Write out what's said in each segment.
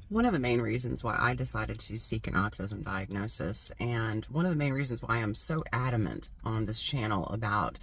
One of the main reasons why I decided to seek an autism diagnosis, and one of the main reasons why I'm so adamant on this channel about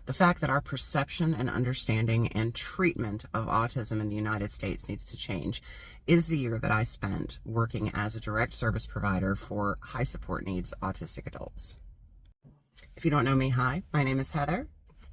the fact that our perception and understanding and treatment of autism in the United States needs to change, is the year that I spent working as a direct service provider for high support needs autistic adults. If you don't know me, hi, my name is Heather.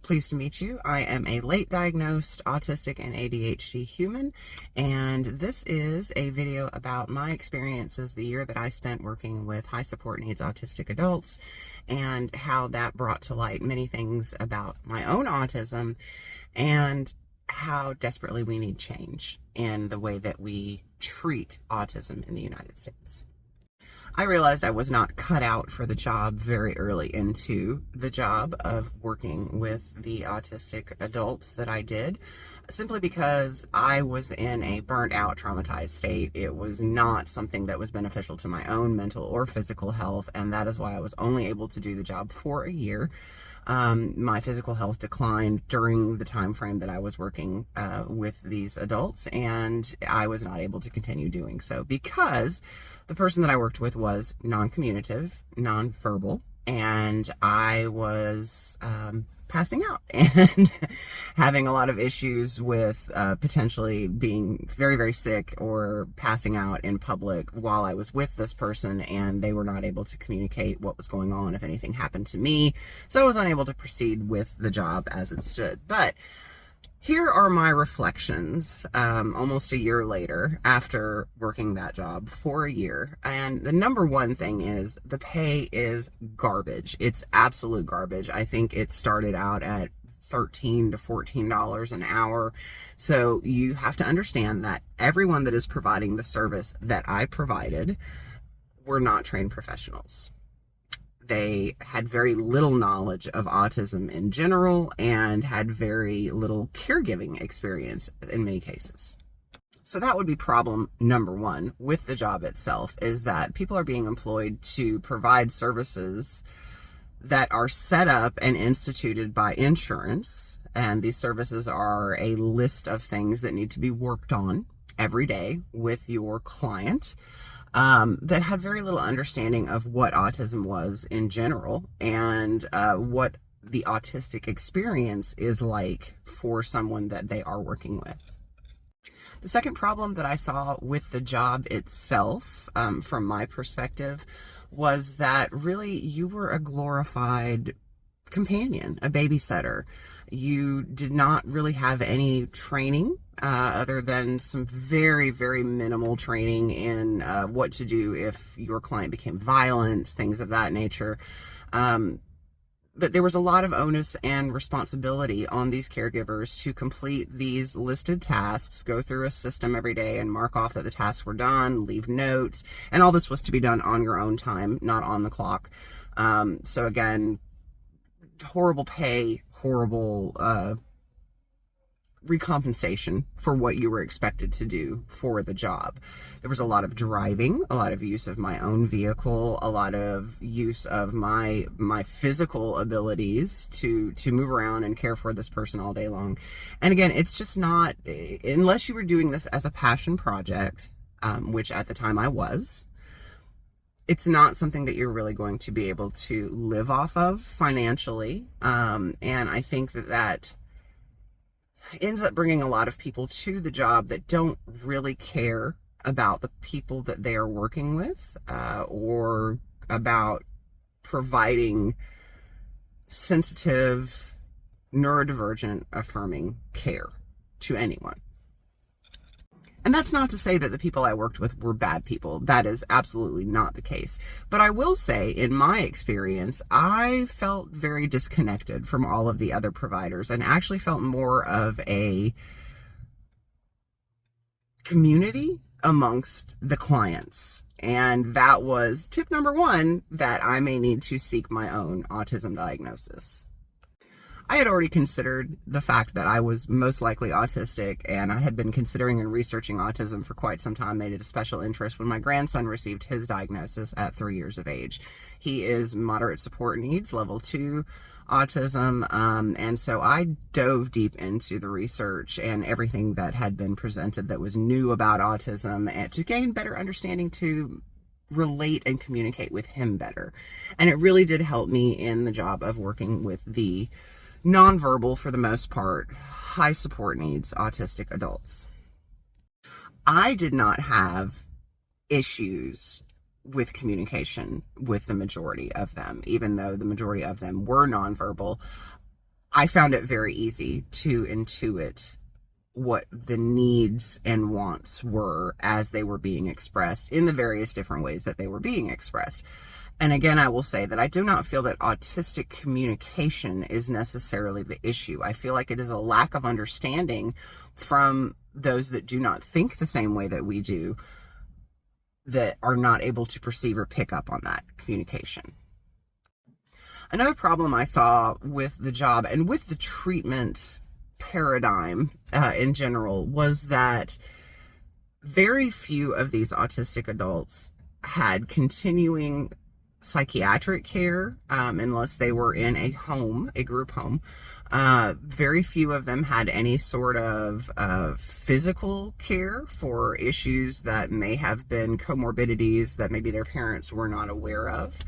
Pleased to meet you. I am a late diagnosed autistic and ADHD human, and this is a video about my experiences the year that I spent working with high support needs autistic adults and how that brought to light many things about my own autism and how desperately we need change in the way that we treat autism in the United States. I realized I was not cut out for the job very early into the job of working with the autistic adults that I did, simply because I was in a burnt out, traumatized state. It was not something that was beneficial to my own mental or physical health, and that is why I was only able to do the job for a year. My physical health declined during the time frame that I was working with these adults, and I was not able to continue doing so because the person that I worked with was non-communicative, non-verbal, and I was passing out and having a lot of issues with potentially being very, very sick or passing out in public while I was with this person, and they were not able to communicate what was going on if anything happened to me. So I was unable to proceed with the job as it stood. But here are my reflections almost a year later after working that job for a year. And the number one thing is the pay is garbage. It's absolute garbage. I think it started out at $13 to $14 an hour. So you have to understand that everyone that is providing the service that I provided were not trained professionals. They had very little knowledge of autism in general and had very little caregiving experience in many cases. So that would be problem number one with the job itself, is that people are being employed to provide services that are set up and instituted by insurance. And these services are a list of things that need to be worked on every day with your client. That had very little understanding of what autism was in general and what the autistic experience is like for someone that they are working with. The second problem that I saw with the job itself, from my perspective, was that really you were a glorified companion, a babysitter. You did not really have any training other than some very, very minimal training in what to do if your client became violent, things of that nature. But there was a lot of onus and responsibility on these caregivers to complete these listed tasks, go through a system every day and mark off that the tasks were done, leave notes, and all this was to be done on your own time, not on the clock. So again, horrible pay, horrible recompensation for what you were expected to do for the job. There was a lot of driving, a lot of use of my own vehicle, a lot of use of my physical abilities to move around and care for this person all day long. And again, it's just not, unless you were doing this as a passion project, which at the time I was, it's not something that you're really going to be able to live off of financially. And I think that ends up bringing a lot of people to the job that don't really care about the people that they are working with, or about providing sensitive, neurodivergent, affirming care to anyone. And that's not to say that the people I worked with were bad people. That is absolutely not the case. But I will say, in my experience, I felt very disconnected from all of the other providers and actually felt more of a community amongst the clients. And that was tip number one, that I may need to seek my own autism diagnosis. I had already considered the fact that I was most likely autistic, and I had been considering and researching autism for quite some time, made it a special interest when my grandson received his diagnosis at 3 years of age. He is moderate support needs, level 2 autism, and so I dove deep into the research and everything that had been presented that was new about autism, and to gain better understanding, to relate and communicate with him better. And it really did help me in the job of working with the nonverbal, for the most part, high support needs autistic adults. I did not have issues with communication with the majority of them, even though the majority of them were nonverbal. I found it very easy to intuit what the needs and wants were as they were being expressed in the various different ways that they were being expressed. And again, I will say that I do not feel that autistic communication is necessarily the issue. I feel like it is a lack of understanding from those that do not think the same way that we do, that are not able to perceive or pick up on that communication. Another problem I saw with the job and with the treatment paradigm in general was that very few of these autistic adults had continuing psychiatric care, unless they were in a home, a group home. Very few of them had any sort of physical care for issues that may have been comorbidities that maybe their parents were not aware of.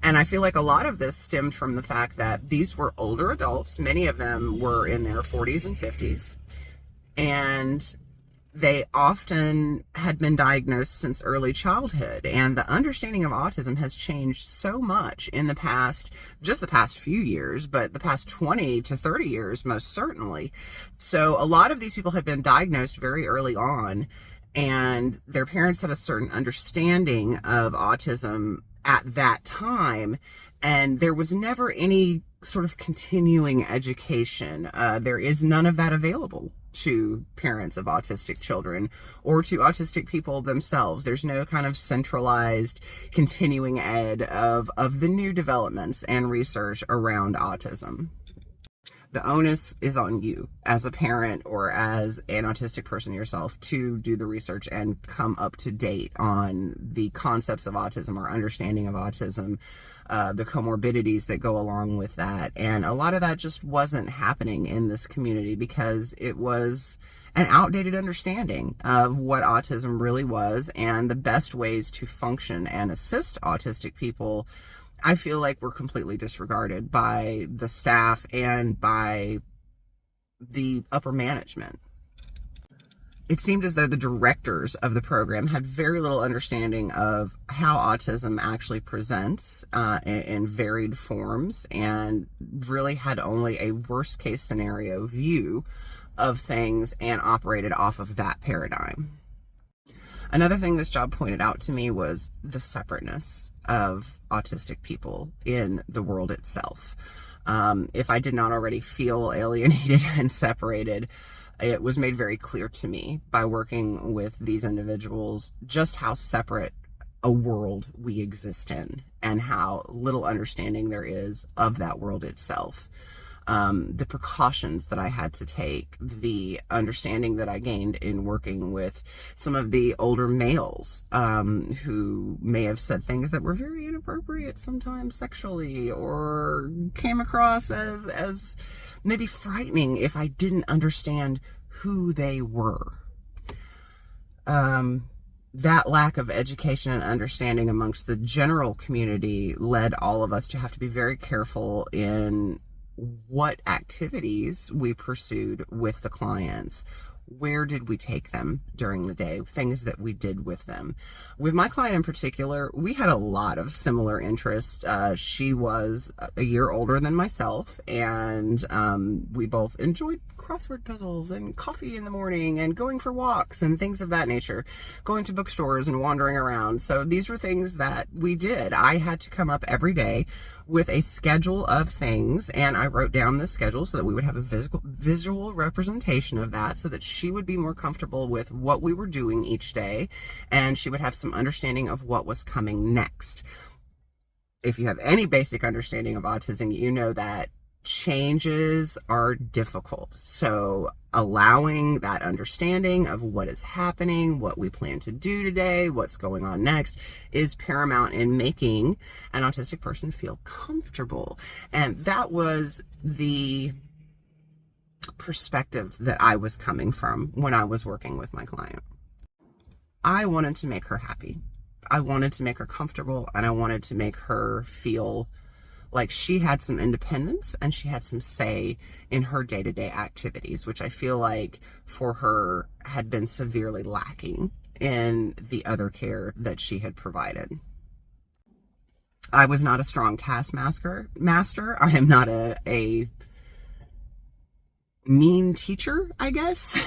And I feel like a lot of this stemmed from the fact that these were older adults. Many of them were in their 40s and 50s, and they often had been diagnosed since early childhood, and the understanding of autism has changed so much in the past, just the past few years, but the past 20 to 30 years, most certainly. So a lot of these people had been diagnosed very early on, and their parents had a certain understanding of autism at that time, and there was never any sort of continuing education. There is none of that available to parents of autistic children or to autistic people themselves. There's no kind of centralized continuing ed of the new developments and research around autism. The onus is on you as a parent or as an autistic person yourself to do the research and come up to date on the concepts of autism or understanding of autism, the comorbidities that go along with that. And a lot of that just wasn't happening in this community because it was an outdated understanding of what autism really was, and the best ways to function and assist autistic people, I feel like, were completely disregarded by the staff and by the upper management. It seemed as though the directors of the program had very little understanding of how autism actually presents in varied forms, and really had only a worst case scenario view of things and operated off of that paradigm. Another thing this job pointed out to me was the separateness of autistic people in the world itself. If I did not already feel alienated and separated, it was made very clear to me by working with these individuals just how separate a world we exist in and how little understanding there is of that world itself. The precautions that I had to take, the understanding that I gained in working with some of the older males who may have said things that were very inappropriate sometimes sexually, or came across as maybe frightening if I didn't understand who they were. That lack of education and understanding amongst the general community led all of us to have to be very careful in what activities we pursued with the clients. Where did we take them during the day? Things that we did with them. With my client in particular, we had a lot of similar interests. She was a year older than myself, and we both enjoyed crossword puzzles and coffee in the morning and going for walks and things of that nature, going to bookstores and wandering around. So these were things that we did. I had to come up every day with a schedule of things, and I wrote down the schedule so that we would have a visual representation of that, so that she would be more comfortable with what we were doing each day, and she would have some understanding of what was coming next. If you have any basic understanding of autism, you know that changes are difficult. So allowing that understanding of what is happening, what we plan to do today, what's going on next is paramount in making an autistic person feel comfortable. And that was the perspective that I was coming from when I was working with my client. I wanted to make her happy. I wanted to make her comfortable, and I wanted to make her feel like she had some independence and she had some say in her day-to-day activities, which I feel like for her had been severely lacking in the other care that she had provided. I was not a strong taskmaster. I am not a mean teacher, I guess.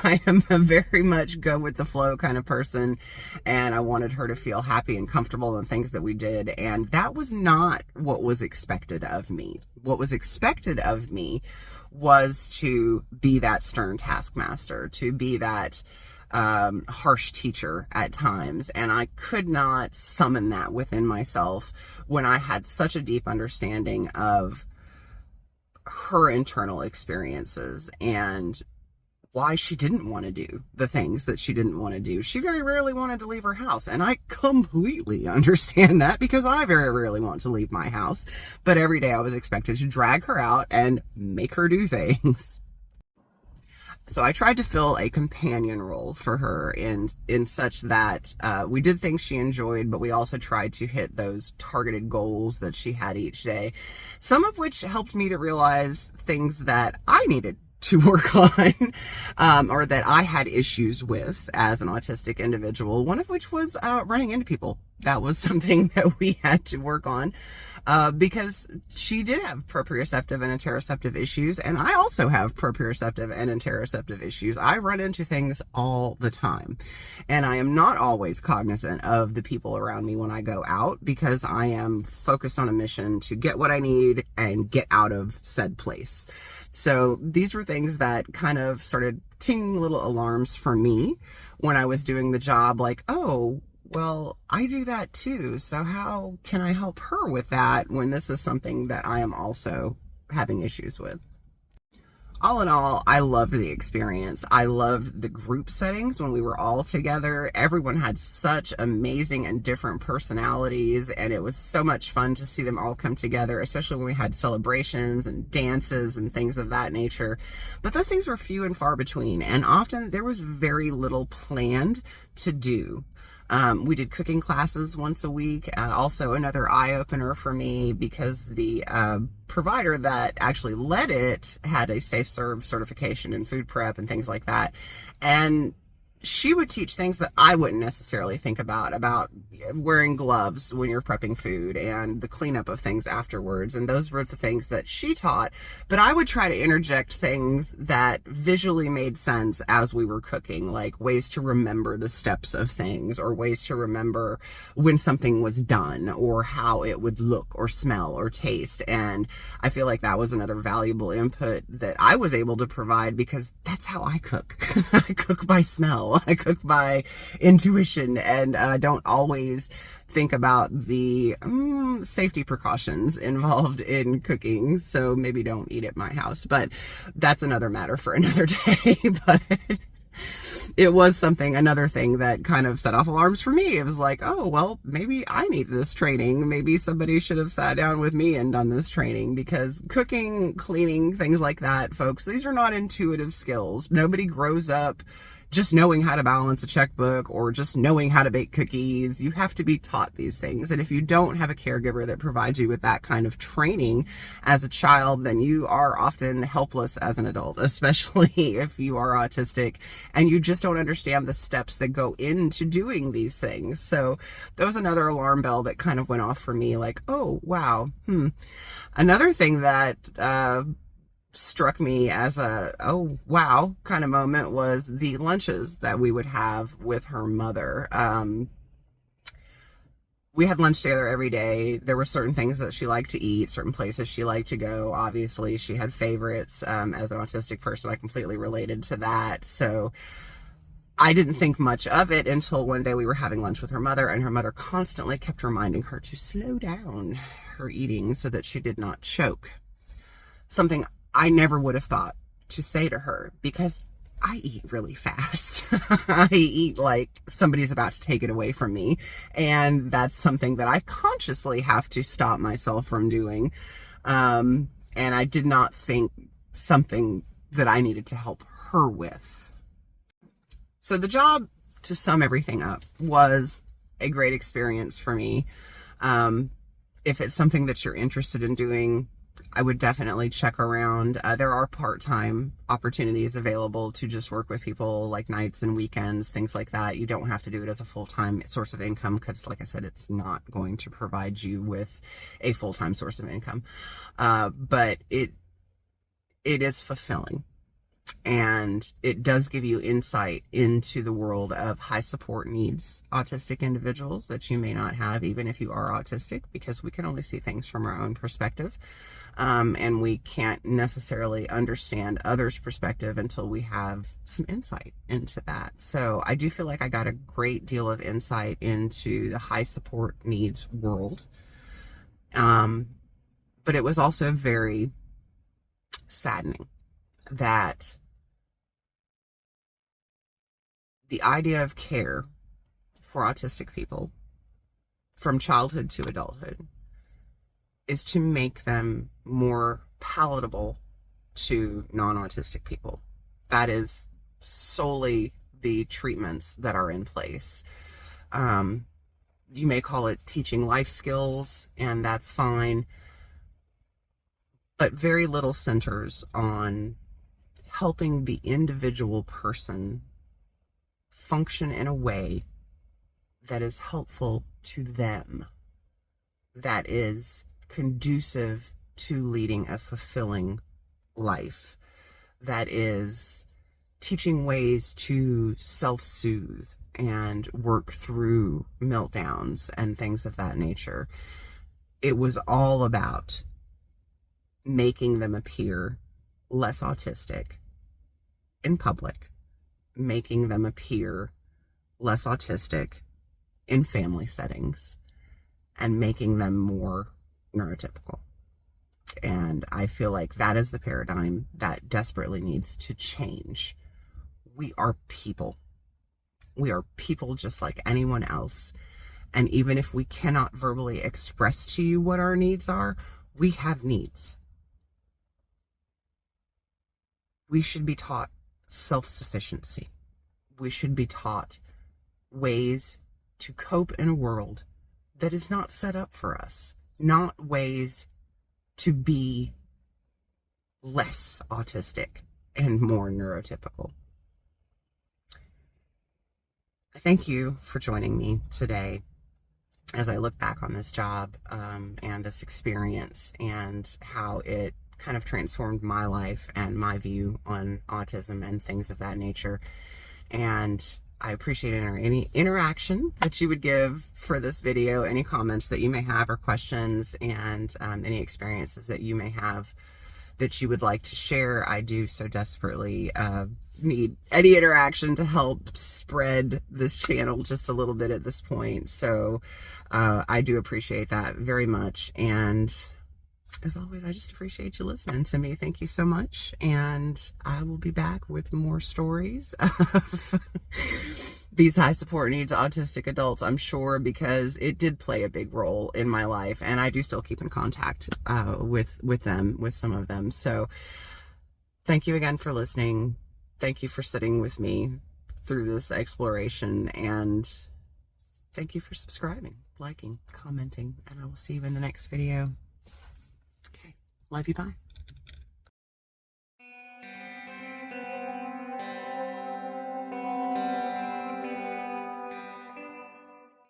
I am a very much go with the flow kind of person, and I wanted her to feel happy and comfortable in things that we did, and that was not what was expected of me. What was expected of me was to be that stern taskmaster, to be that harsh teacher at times, and I could not summon that within myself when I had such a deep understanding of her internal experiences and why she didn't want to do the things that she didn't want to do. She very rarely wanted to leave her house, and I completely understand that because I very rarely want to leave my house, but every day I was expected to drag her out and make her do things. So I tried to fill a companion role for her in such that we did things she enjoyed, but we also tried to hit those targeted goals that she had each day, some of which helped me to realize things that I needed to work on, or that I had issues with as an autistic individual, one of which was running into people. That was something that we had to work on because she did have proprioceptive and interoceptive issues, and I also have proprioceptive and interoceptive issues. I run into things all the time, and I am not always cognizant of the people around me when I go out because I am focused on a mission to get what I need and get out of said place. So these were things that kind of started tinging little alarms for me when I was doing the job, like, oh, well, I do that too. So how can I help her with that when this is something that I am also having issues with? All in all, I loved the experience. I loved the group settings when we were all together. Everyone had such amazing and different personalities, and it was so much fun to see them all come together, especially when we had celebrations and dances and things of that nature. But those things were few and far between, and often there was very little planned to do. We did cooking classes once a week, also another eye-opener for me because the provider that actually led it had a Safe Serve certification in food prep and things like that. And she would teach things that I wouldn't necessarily think about wearing gloves when you're prepping food and the cleanup of things afterwards. And those were the things that she taught. But I would try to interject things that visually made sense as we were cooking, like ways to remember the steps of things or ways to remember when something was done or how it would look or smell or taste. And I feel like that was another valuable input that I was able to provide because that's how I cook. I cook by smell. I cook by intuition, and don't always think about the safety precautions involved in cooking. So maybe don't eat at my house, but that's another matter for another day. But it was another thing that kind of set off alarms for me. It was like, oh, well, maybe I need this training. Maybe somebody should have sat down with me and done this training, because cooking, cleaning, things like that, folks, these are not intuitive skills. Nobody grows up just knowing how to balance a checkbook or just knowing how to bake cookies. You have to be taught these things. And if you don't have a caregiver that provides you with that kind of training as a child, then you are often helpless as an adult, especially if you are autistic and you just don't understand the steps that go into doing these things. So that was another alarm bell that kind of went off for me, like, oh, wow. Another thing that, struck me as a oh wow kind of moment was the lunches that we would have with her mother. We had lunch together every day. There were certain things that she liked to eat, certain places she liked to go. Obviously, she had favorites. As an autistic person, I completely related to that. So I didn't think much of it until one day we were having lunch with her mother, and her mother constantly kept reminding her to slow down her eating so that she did not choke. something I never would have thought to say to her, because I eat really fast. I eat like somebody's about to take it away from me. And that's something that I consciously have to stop myself from doing. And I did not think something that I needed to help her with. So the job, to sum everything up, was a great experience for me. If it's something that you're interested in doing, I would definitely check around. There are part-time opportunities available to just work with people, like nights and weekends, things like that. You don't have to do it as a full-time source of income, because like I said, it's not going to provide you with a full-time source of income. But it is fulfilling, and it does give you insight into the world of high support needs autistic individuals that you may not have, even if you are autistic, because we can only see things from our own perspective. And we can't necessarily understand others' perspective until we have some insight into that. So I do feel like I got a great deal of insight into the high support needs world. But it was also very saddening that the idea of care for autistic people from childhood to adulthood is to make them more palatable to non-autistic people. That is solely the treatments that are in place. You may call it teaching life skills, and that's fine, but very little centers on helping the individual person function in a way that is helpful to them, that is conducive to leading a fulfilling life, that is teaching ways to self-soothe and work through meltdowns and things of that nature. It was all about making them appear less autistic in public, making them appear less autistic in family settings, and making them more neurotypical. And I feel like that is the paradigm that desperately needs to change. We are people. We are people just like anyone else. And even if we cannot verbally express to you what our needs are, we have needs. We should be taught self-sufficiency. We should be taught ways to cope in a world that is not set up for us, not ways to be less autistic and more neurotypical. I thank you for joining me today as I look back on this job and this experience and how it kind of transformed my life and my view on autism and things of that nature. And I appreciate any interaction that you would give for this video, any comments that you may have or questions, and any experiences that you may have that you would like to share. I do so desperately need any interaction to help spread this channel just a little bit at this point. So I do appreciate that very much. And as always, I just appreciate you listening to me. Thank you so much. And I will be back with more stories of these high support needs autistic adults, I'm sure, because it did play a big role in my life. And I do still keep in contact with them, with some of them. So thank you again for listening. Thank you for sitting with me through this exploration. And thank you for subscribing, liking, commenting. And I will see you in the next video. Love you, bye.